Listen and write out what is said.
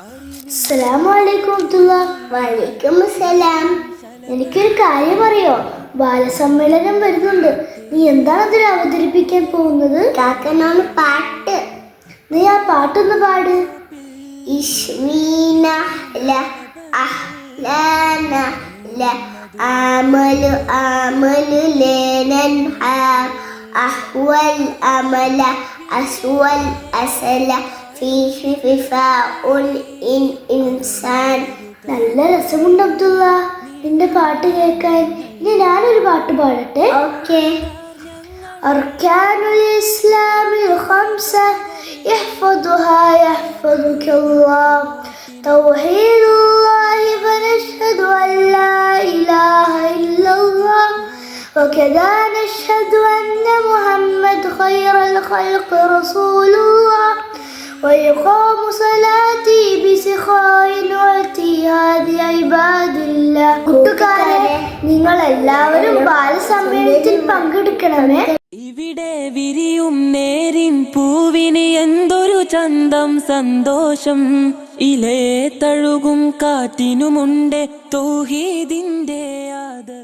അസ്സലാമലൈക്കും വലൈക്കും അസ്സലാം. എനിക്കൊരു കാര്യം അറിയോ? ബാലസമ്മേളനം വരുന്നുണ്ട്. നീ എന്താണ് അതിൽ അവതരിപ്പിക്കാൻ പോകുന്നത്? കാക്കനാണ് പാട്ട്. നീ ആ പാട്ടൊന്ന് പാട്. ആമലു ആമലു ലേനൻഹാർ അഹ്വൽ അമല അസ്വൽ അസല ഫീഹി ഫിഫാഉൽ ഇൻസാൻ. നല്ല രസമുണ്ട് അബ്ദുള്ള നിന്റെ പാട്ട് കേൾക്കാൻ. ഇനി ഞാനൊരു പാട്ട് പാടട്ടെ. ഓക്കെ. അർക്കാനുൽ ഇസ്ലാമിൽ ഖംസ യഹ്ഫദുഹാ യഹ്ഫദുകല്ലാഹ് തൗഹീദുല്ലാഹി ഫനശ്ഹദു അൻ ലാ ഇലാഹ ഇല്ലല്ലാഹ് വകദാ നശ്ഹദു അന്ന മുഹമ്മദ് ഖൈറുൽ ഖൽഖി റസൂലുള്ളാഹ് ويقام صلاتي بسخاء واعتياد عباد الله. കൂട്ടുകാരെ, നിങ്ങൾ എല്ലാവരും ബാലസമ്മേളനത്തിൽ പങ്കെടുക്കണമേ. ഇവിടെ വിരിയും നേരിൻ പൂവിന് എന്തൊരു ചന്തം സന്തോഷം. ഇലയെ തഴുകും കാറ്റിനുമുണ്ട് തൗഹീദിന്റെ ആദരം.